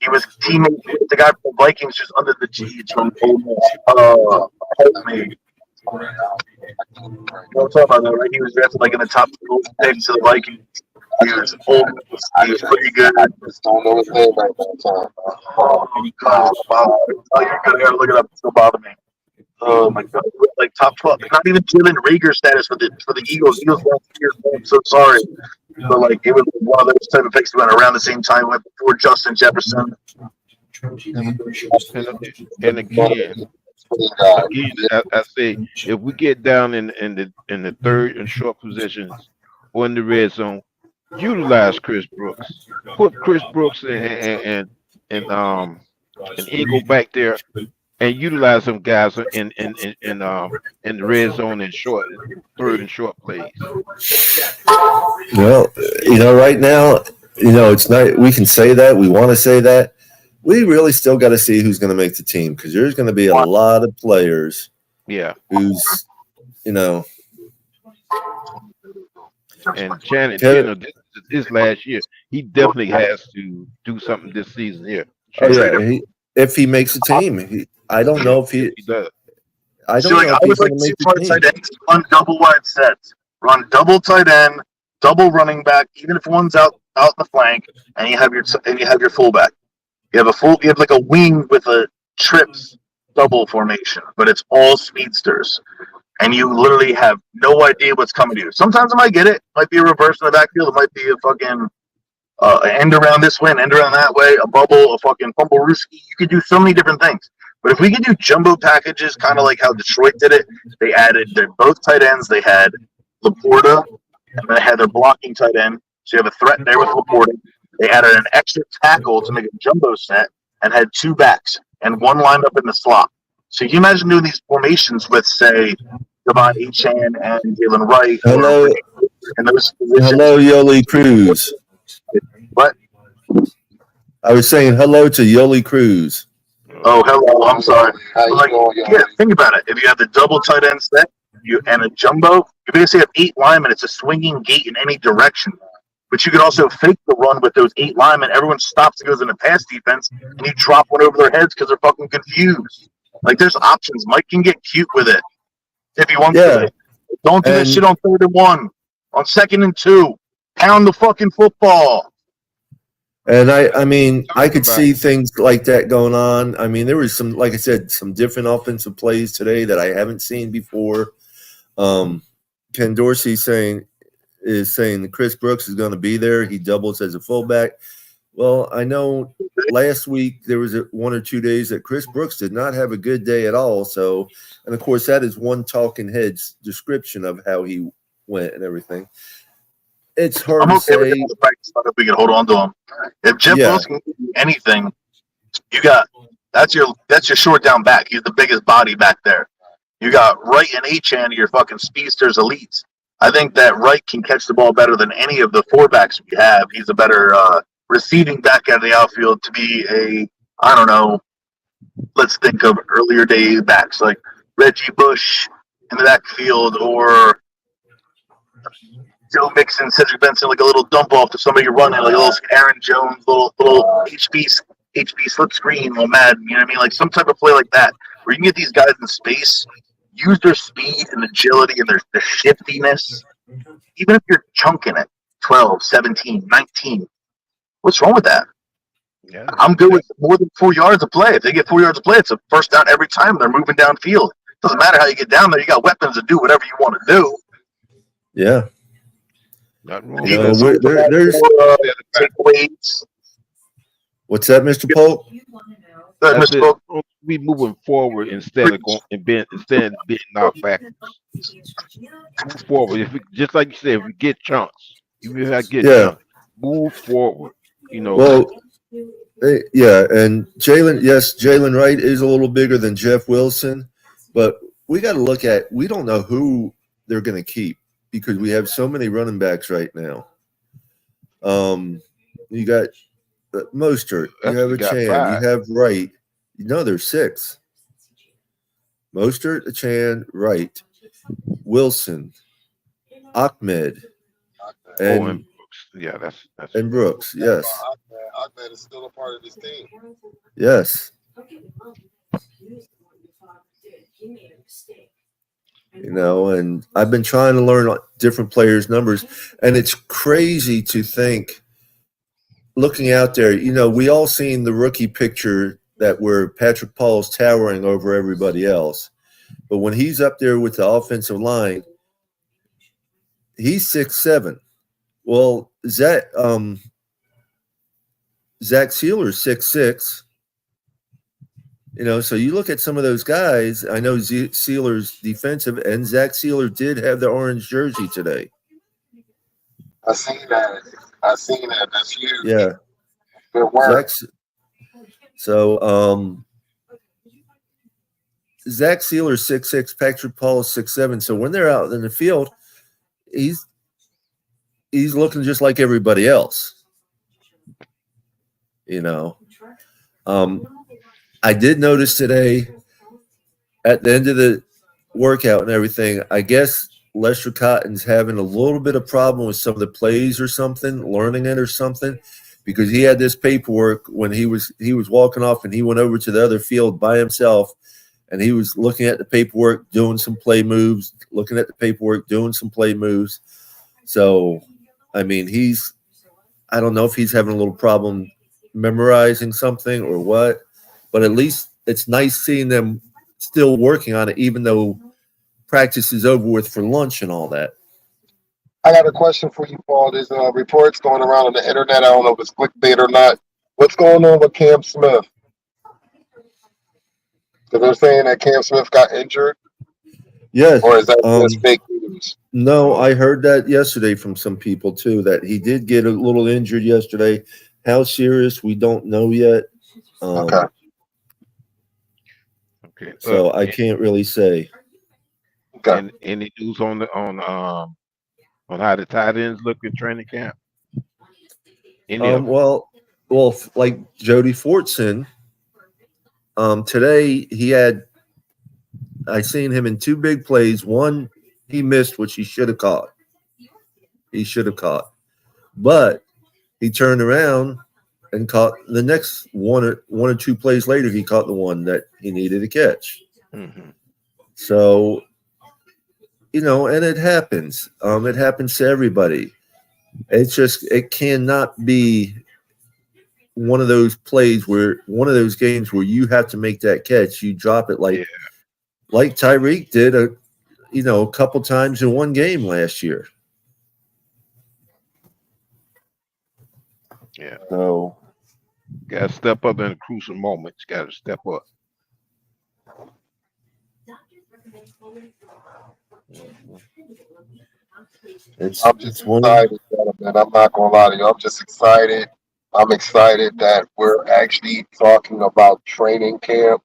He was teammates with the guy from the Vikings just under the G from Ole Miss. Homemade. You know what I'm talking about, though, right? He was drafted like in the top 2 picks of the Vikings. He was old. He was pretty good. I just don't know his name right now. Oh, God. You're going to look it up. It's going to bother me. Oh, my God. Like top 12. Not even Jalen Rager status for the Eagles. Eagles last year. I'm so sorry. But, like, it was one of those type of picks that went around the same time went before Justin Jefferson. And again, I say if we get down in the third and short positions or in the red zone, utilize Chris Brooks. Put Chris Brooks and Eagle back there and utilize them guys in the red zone and short third and short plays. Well, right now, it's not. We can say that. We want to say that. We really still got to see who's going to make the team because there's going to be a lot of players. Yeah. Who's, And Shannon, this last year, he definitely has to do something this season here. If he makes a team, I don't know if he does. I don't know if he's going to make the team. Tight ends, run double wide sets, run double tight end, double running back, even if one's out the flank, and you have your fullback. You have like a wing with a trips double formation, but it's all speedsters. And you literally have no idea what's coming to you. Sometimes it might get it. It might be a reverse in the backfield. It might be a fucking end around this way, end around that way, a bubble, a fucking fumble rooski. You could do so many different things. But if we could do jumbo packages, kind of like how Detroit did it, they added both tight ends. They had Laporta, and they had their blocking tight end. So you have a threat there with Laporta. They added an extra tackle to make a jumbo set and had 2 backs and one lined up in the slot. So you imagine doing these formations with, say, Devon Achane and Jalen Wright. Hello, Yoli Cruz. What? I was saying hello to Yoli Cruz. Oh, hello. I'm sorry. Think about it. If you have the double tight end set and a jumbo, you basically have 8 linemen. It's a swinging gate in any direction. But you could also fake the run with those 8 linemen. Everyone stops and goes into pass defense, and you drop one over their heads because they're fucking confused. Like, there's options. Mike can get cute with it if he wants to. Don't do that shit on 3rd and 1. On 2nd and 2. Pound the fucking football. And I could see things like that going on. I mean, there was some, like I said, some different offensive plays today that I haven't seen before. Ken Dorsey is saying that Chris Brooks is going to be there. He doubles as a fullback. Well, I know last week there was 1 or 2 days that Chris Brooks did not have a good day at all. So, and of course, that is one talking head's description of how he went and everything. It's hard to say. If we can hold on to him. If Jeff Wilson can do anything, that's your short down back. He's the biggest body back there. You got Wright and Achane, your fucking speedsters elites. I think that Wright can catch the ball better than any of the 4-backs we have. He's a better receiving back out of the outfield to be let's think of earlier day backs like Reggie Bush in the backfield or Joe Mixon, Cedric Benson, like a little dump off to somebody running, like a little Aaron Jones, little HP slip screen, little Madden, you know what I mean? Like some type of play like that where you can get these guys in space, use their speed and agility and their shiftiness. Even if you're chunking it, 12, 17, 19, what's wrong with that? Yeah, I'm good with more than 4 yards of play. If they get 4 yards of play, it's a first down every time they're moving downfield. Doesn't matter how you get down there. You got weapons to do whatever you want to do. Yeah. Not wrong. There's takeaways. What's that, Mr. Polk? Mr. Polk? We moving forward instead of being knocked back. Move forward. Just like you said, if we get chunks, chunks, move forward. Well, and Jalen Wright is a little bigger than Jeff Wilson, but we got to look at. We don't know who they're going to keep because we have so many running backs right now. You got Mostert, you have You a got Chan, you 5. have Wright. No, there's 6. Mostert, Chan, Wright, Wilson, Ahmed, Oh, and and Brooks. Yeah, that's Brooks. Yes, Ahmed is still a part of this team. yes. And I've been trying to learn different players' numbers, and it's crazy to think, looking out there, we all seen the rookie picture that where Patrick Paul's towering over everybody else. But when he's up there with the offensive line, he's 6'7". Well, Zach Sealer's 6'6". So you look at some of those guys. I know Sealer's defensive, and Zach Sealer did have the orange jersey today. I seen that. That's huge. Yeah. Good work. Zach Sealer's 6'6", Patrick Paul is 6'7". So when they're out in the field, he's looking just like everybody else. I did notice today at the end of the workout and everything, I guess Lester Cotton's having a little bit of problem with some of the plays or something, learning it or something, because he had this paperwork when he was walking off, and he went over to the other field by himself, and he was looking at the paperwork, doing some play moves, So, I mean, I don't know if he's having a little problem memorizing something or what, but at least it's nice seeing them still working on it, even though practice is over with for lunch and all that. I got a question for you, Paul. There's reports going around on the internet. I don't know if it's clickbait or not. What's going on with Cam Smith? Because they're saying that Cam Smith got injured. Yes. Or is that just fake news? No, I heard that yesterday from some people too, that he did get a little injured yesterday. How serious, we don't know yet. Okay. So I can't really say. Okay. And any news on how the tight ends look in training camp? Well, like Jody Fortson. Today I seen him in 2 big plays. One he missed, which he should have caught. But he turned around and caught the next one or 2 plays later. He caught the one that he needed to catch. Mm-hmm. So, and it happens. It happens to everybody. It's just, it cannot be one of those games where you have to make that catch. You drop it like Tyreek did a couple times in one game last year. Yeah. So got to step up in the crucial moments. Got to step up. I'm just excited, gentlemen. I'm not gonna lie to you. I'm just excited. I'm excited that we're actually talking about training camp.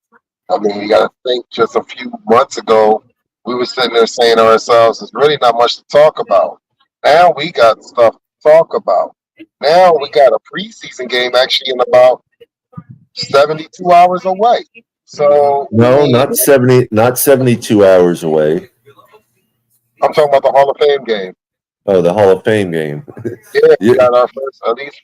I mean, you got to think, just a few months ago, we were sitting there saying to ourselves, there's really not much to talk about. Now we got stuff to talk about. Now we got a preseason game actually in about 72 hours away. So no, not 72 hours away. I'm talking about the Hall of Fame game. Oh, the Hall of Fame game. Yeah, we got our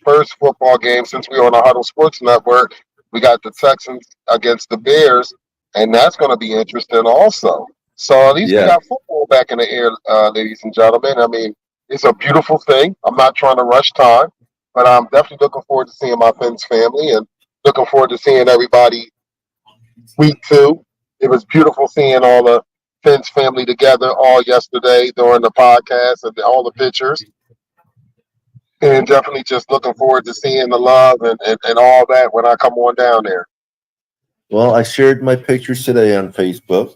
first football game since we were on the Huddle Sports Network. We got the Texans against the Bears, and that's going to be interesting also. So at least we got football back in the air, ladies and gentlemen. I mean, it's a beautiful thing. I'm not trying to rush time, but I'm definitely looking forward to seeing my Fins family and looking forward to seeing everybody week 2. It was beautiful seeing all the Fins family together all yesterday during the podcast and all the pictures. And definitely just looking forward to seeing the love and all that when I come on down there. Well, I shared my pictures today on Facebook,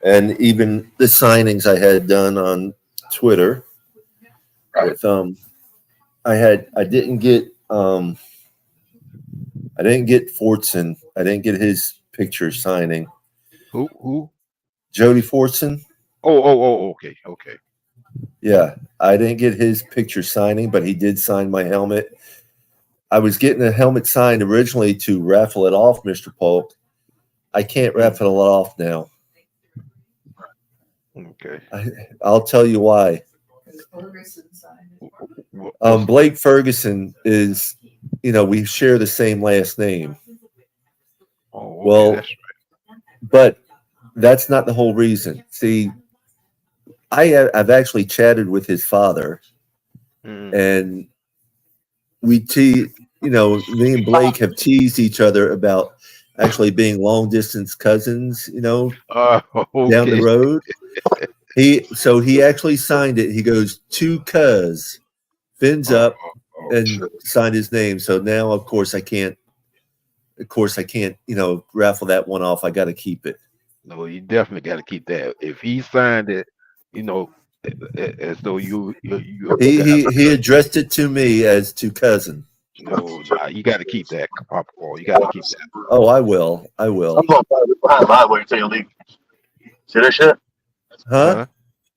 and even the signings I had done on Twitter. Right. With I didn't get Fortson. I didn't get his picture signing. Who? Jody Fortson. Oh, okay. Yeah, I didn't get his picture signing, but he did sign my helmet. I was getting a helmet signed originally to raffle it off, Mr. Polk. I can't raffle it off now. Okay. I'll tell you why. Blake Ferguson is, we share the same last name. Oh, okay, well, that's right. But that's not the whole reason. See, I've actually chatted with his father, and me and Blake have teased each other about actually being long distance cousins, Okay. down the road. He actually signed it. He goes, "To cuz," fins up, and signed his name. So now, of course, I can't, raffle that one off. I got to keep it. No, you definitely got to keep that. If he signed it, as though you he addressed it to me as to cousin. No, you got to keep that, Papa Paul. You got to keep that. Oh, I will. I'm going behind my way to your league. See that shit? Huh?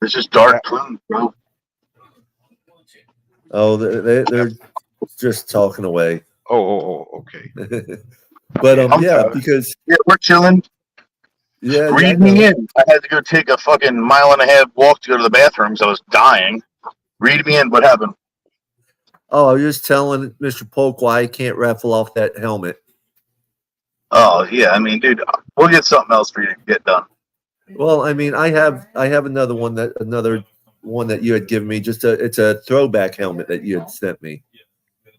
It's just dark plumes, bro. Oh, they're just talking away. Oh, okay. But because we're chilling. Yeah, Read me in. I had to go take a fucking mile and a half walk to go to the bathroom because I was dying. Read me in. What happened? Oh, I was just telling Mr. Polk why I can't raffle off that helmet. Oh yeah, I mean, dude, we'll get something else for you to get done. Well, I mean, I have another one that you had given me. It's a throwback helmet that you had sent me.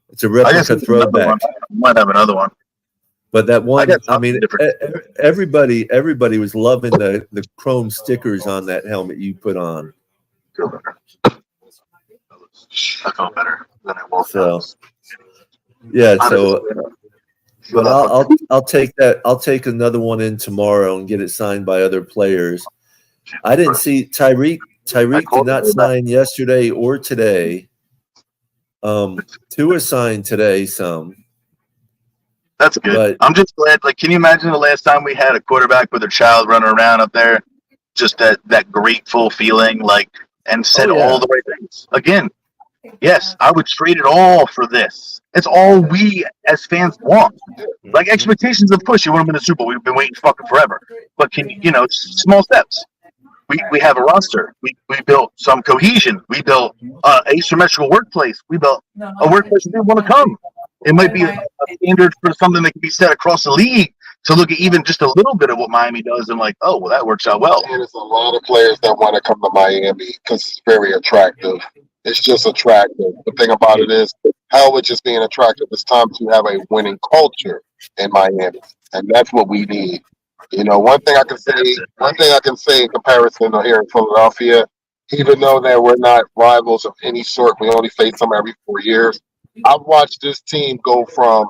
It's a replica throwback. I might have another one. But that one, I mean, everybody was loving the chrome stickers on that helmet you put on. I felt better than I walked out. Yeah, but I'll take that. I'll take another one in tomorrow and get it signed by other players. I didn't see Tyreek did not sign yesterday or today. Tua signed today some. That's good. But I'm just glad. Like, can you imagine the last time we had a quarterback with a child running around up there? Just that grateful feeling, like, and said all the right things. Again, yes, I would trade it all for this. It's all we as fans want. Like, expectations, of course, you want them in the Super Bowl. We've been waiting fucking forever. But small steps. We have a roster. We built some cohesion. We built an asymmetrical workplace. We built a workplace that didn't want to come. It might be a standard for something that can be set across the league to look at even just a little bit of what Miami does and like, oh, well, that works out well. And there's a lot of players that want to come to Miami because it's very attractive. It's just attractive. The thing about it is, how it's just being attractive, it's time to have a winning culture in Miami. And that's what we need. One thing I can say in comparison here in Philadelphia, even though that we're not rivals of any sort, we only face them every 4 years. I've watched this team go from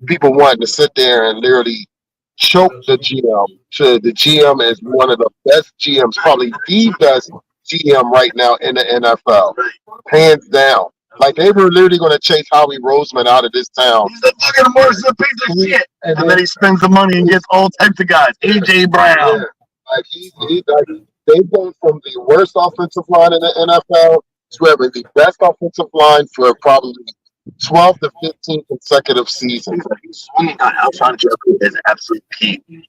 people wanting to sit there and literally choke the GM to the GM is one of the best GMs, probably the best GM right now in the NFL, hands down. Like, they were literally going to chase Howie Roseman out of this town. He's a fucking monster piece of shit. And then he spends the money and gets all types of guys. AJ Brown. Yeah. Like, they've gone from the worst offensive line in the NFL to having the best offensive line for probably 12 to 15 consecutive seasons. He's swinging on Alshon Jeffrey as absolute peak. He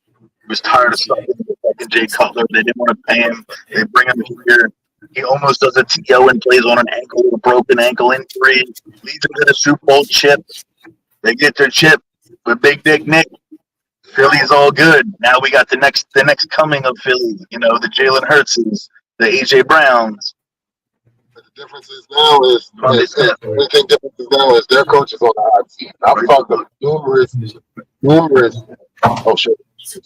was tired of stuff with fucking Jay Cutler. They didn't want to pay him. They bring him here. He almost does a TO and plays on an ankle, a broken ankle injury. Leads them to the Super Bowl chip. They get their chip with Big Dick Nick. Philly's all good. Now we got the next coming of Philly. The Jalen Hurtses, the AJ Browns. But the difference is now is their coach is on the hot seat. I've talked to numerous. Oh shit. Yeah,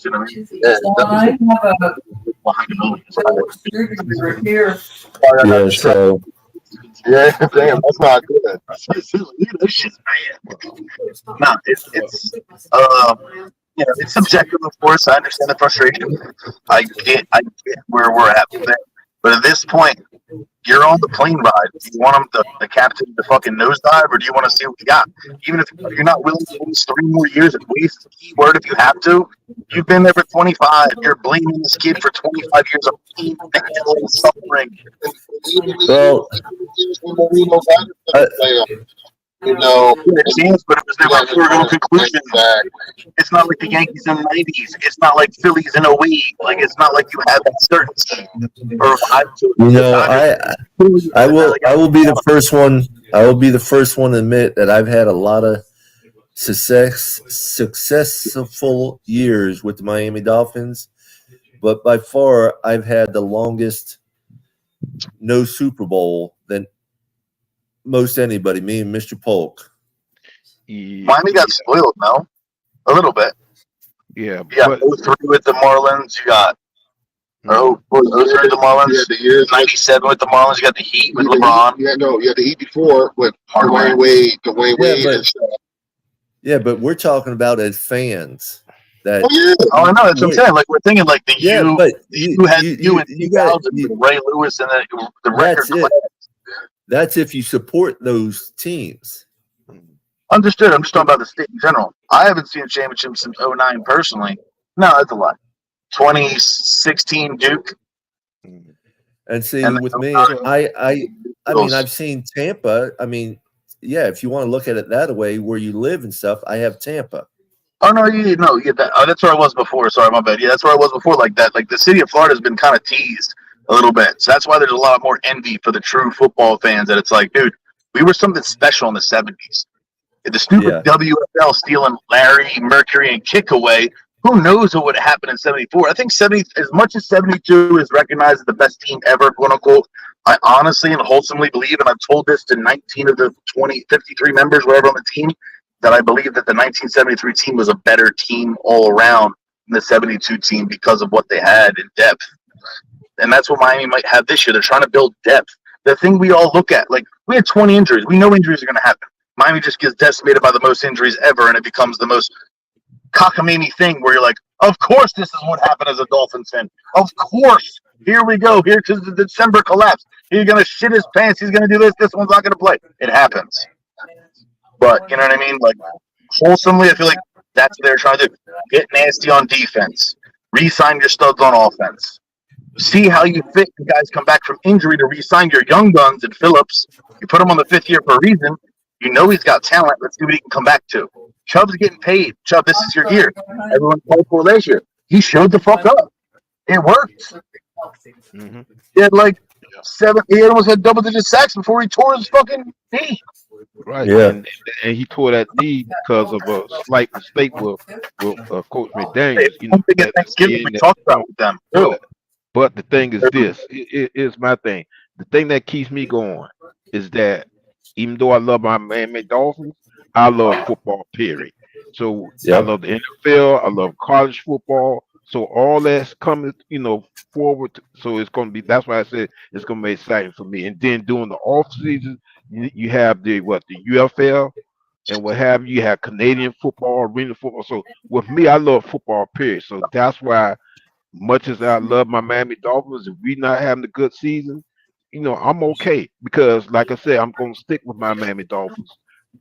damn, that's not good. That shit's bad. No, it's subjective, of course. I understand the frustration. I get where we're at with it. But at this point, you're on the plane ride. Do you want the captain to fucking nosedive, or do you want to see what you got? Even if you're not willing to waste 3 more years and waste the keyword if you have to, you've been there for 25. You're blaming this kid for 25 years of pain and suffering. Well, You know, We had a chance, but it was never a foregone conclusion. exactly. It's not like the Yankees in the 90s. It's not like Phillies in 08. Like, it's not like you have that certainty or vibe to it. You know, I will be the first one. I will be the first one to admit that I've had a lot of successful years with the Miami Dolphins, but by far I've had the longest no Super Bowl than most anybody. Me and Mr. Polk. Miami got spoiled, no? A little bit. Yeah, You got 03 with the Marlins. You got 03 with the Marlins. You had the years 97 with the Marlins. You got the Heat with LeBron. You had the Heat before with Dwayne Wade, and stuff. Yeah, but we're talking about as fans. That Oh, I know. That's what I'm saying. Like, we're thinking like the you had you in 2000 with Ray Lewis and the record class. That's if you support those teams. Understood. I'm just talking about the state in general. I haven't seen a championship since 09 personally. No, that's a lot. 2016 Duke. And see, with me, I mean, I've seen Tampa. I mean, yeah, if you want to look at it that way, where you live and stuff, I have Tampa. Oh no, that's where I was before. Sorry, my bad. Yeah, that's where I was before. Like that, like the city of Florida has been kind of teased a little bit. So that's why there's a lot more envy for the true football fans. That it's like, dude, we were something special in the '70s. The stupid WFL stealing Larry, Mercury, and Kick away. Who knows what would happen in '74? I think 70, as much as '72 is recognized as the best team ever, quote unquote. I honestly and wholesomely believe, and I've told this to 19 of the 53 members, whatever on the team, that I believe that the 1973 team was a better team all around than the 72 team because of what they had in depth. And that's what Miami might have this year. They're trying to build depth. The thing we all look at, like, we had 20 injuries. We know injuries are going to happen. Miami just gets decimated by the most injuries ever, and it becomes the most cockamamie thing where you're like, of course this is what happened as a Dolphins fan. Of course. Here we go. Here to the December collapse. He's going to shit his pants. He's going to do this. This one's not going to play. It happens. But, you know what I mean? Like, wholesomely, I feel like that's what they're trying to do. Get nasty on defense. Re-sign your studs on offense. See how you fit. You guys come back from injury to re-sign your young guns and Phillips. You put him on the 5th year for a reason. You know he's got talent. Let's see what he can come back to. Chubb's getting paid. Chubb, this is your year. Everyone called for last year. He showed the fuck up. It worked. Mm-hmm. He had like he almost had double-digit sacks before he tore his fucking knee. Right. Yeah. And he tore that knee because of a slight mistake with Coach McDaniels. You know, Thanksgiving we talked about with them too. But the thing is this. It is my thing. The thing that keeps me going is that even though I love my Miami Dolphins, I love football, period. So I love the NFL. I love college football. So all that's coming, forward. So it's going to be. That's why I said it's going to be exciting for me. And then during the off season, you have the UFL and what have you. You have Canadian football, arena football. So with me, I love football, period. So that's why, much as I love my Miami Dolphins, if we not having a good season, I'm okay because, like I said, I'm going to stick with my Miami Dolphins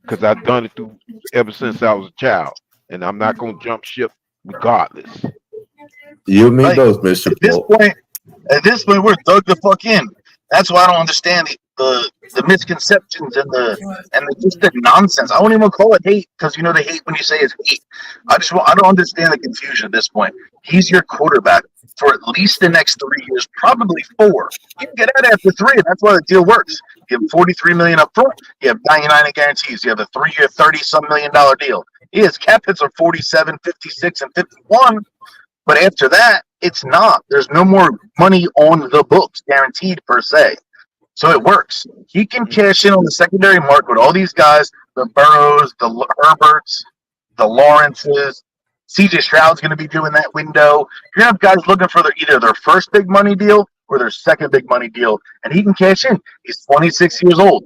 because I've done it through ever since I was a child, and I'm not going to jump ship regardless. You and me both, Mr. At this point, we're dug the fuck in. That's why I don't understand the misconceptions and just the nonsense. I won't even call it hate because they hate when you say it's hate. I don't understand the confusion at this point. He's your quarterback for at least the next 3 years, probably 4. You can get out after 3, and that's why the deal works. You have $43 million up front. You have 99 in guarantees. You have a 3-year, $30-some million deal. His cap hits are 47, 56, and 51. But after that, it's not. There's no more money on the books guaranteed per se. So it works. He can cash in on the secondary market with all these guys, the Burrows, the Herberts, the Lawrences. CJ Stroud's going to be doing that window. You're going to have guys looking for either their first big money deal or their second big money deal, and he can cash in. He's 26 years old.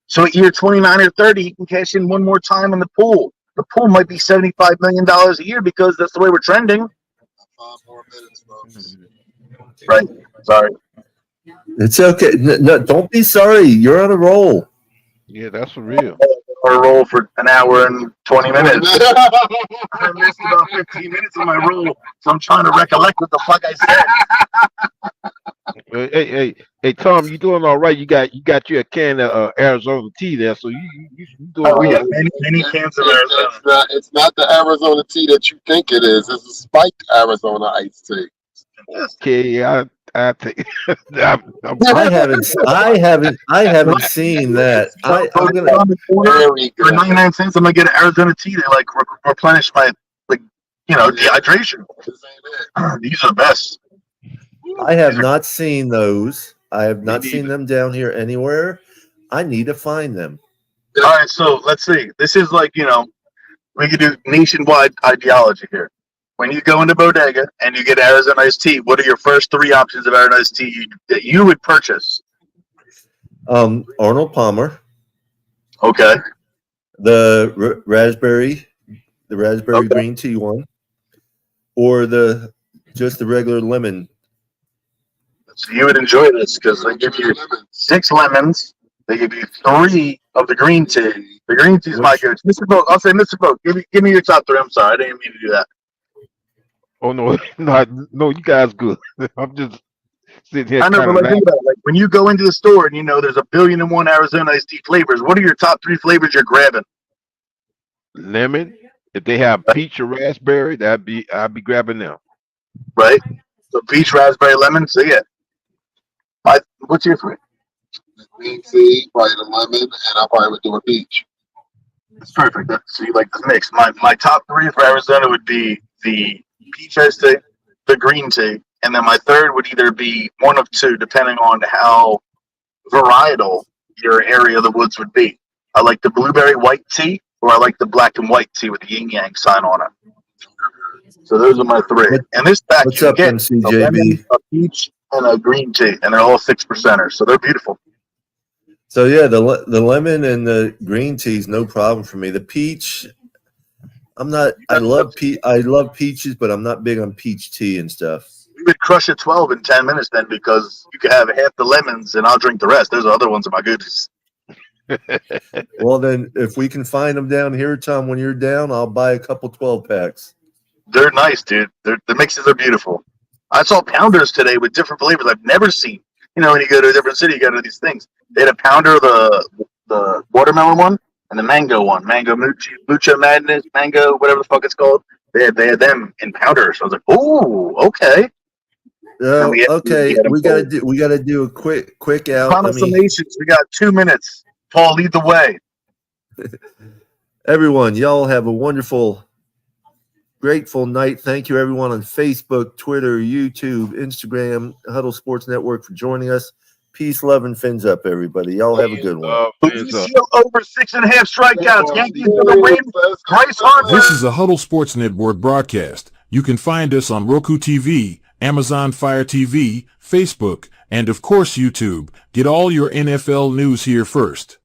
So at year 29 or 30, he can cash in one more time in the pool. The pool might be $75 million a year because that's the way we're trending. 5 more minutes, folks. Right. Sorry. It's okay. No, don't be sorry. You're on a roll. Yeah, that's for real. A roll for an hour and 20 minutes. I missed about 15 minutes of my roll, so I'm trying to recollect what the fuck I said. Hey, Hey Tom, you doing all right? You got your can of Arizona tea there, so you doing Oh, we got good. many cans of It's Arizona. it's not the Arizona tea that you think it is. It's a spiked Arizona iced tea. Okay, I take. I'm I haven't seen that. I'm gonna. On the corner Very for good. 99 cents, I'm gonna get an Arizona tea to like replenish my like dehydration. This ain't it. These are the best. I have not seen those. I have not Me seen neither. them down here anywhere. I need to find them. All right, so let's see. This is like we could do nationwide ideology here. When you go into bodega and you get Arizona iced tea, what are your first three options of Arizona iced tea that you would purchase? Arnold Palmer, Okay. the raspberry Okay. green tea one, or just the regular lemon. So you would enjoy this because they give you 6 lemons. They give you 3 of the green tea. The green tea is my go-to. Mr. Boat, I'll say, Mr. Boat, give me your top 3. I'm sorry, I didn't mean to do that. Oh no, no, you guys good. I'm just sitting here I know, kind but of like, laughing. think about it. Like when you go into the store and there's 1,000,001 Arizona iced tea flavors, what are your top 3 flavors you're grabbing? Lemon. If they have peach or raspberry, I'd be grabbing them. Right? So peach, raspberry, lemon. So yeah. What's your 3? The green tea, probably the lemon, and I probably would do a peach. That's perfect. So you like this mix. My top 3 for Arizona would be the peach iced tea, the green tea, and then my third would either be one of 2, depending on how varietal your area of the woods would be. I like the blueberry white tea, or I like the black and white tea with the yin yang sign on it. So those are my 3. And this batch What's you up, get a lemon, MCJB? a peach, and a green tea, and they're all 6%ers. So they're beautiful. So yeah, the lemon and the green tea is no problem for me. The peach, I'm not. I love peaches, but I'm not big on peach tea and stuff. We would crush a 12 in 10 minutes then, because you could have half the lemons and I'll drink the rest. There's other ones in my goodies. Well, then, if we can find them down here, Tom, when you're down, I'll buy a couple 12 packs. They're nice, dude. The mixes are beautiful. I saw pounders today with different flavors I've never seen. When you go to a different city, you go to these things. They had a pounder, the watermelon one, and the mango one. Mango mucho madness, mango, whatever the fuck it's called. They had them in powders. I was like, oh, okay. Oh, we okay. had them We gotta do a quick out. final summations. We got 2 minutes. Paul, lead the way. Everyone, y'all have a wonderful, grateful night. Thank you, everyone on Facebook, Twitter, YouTube, Instagram, Huddle Sports Network for joining us. Peace, love, and fins up, everybody. Y'all have a good one. Fins up. Over 6.5 strikeouts. Yankees to the win. Bryce Harper. This is a Huddle Sports Network broadcast. You can find us on Roku TV, Amazon Fire TV, Facebook, and of course YouTube. Get all your NFL news here first.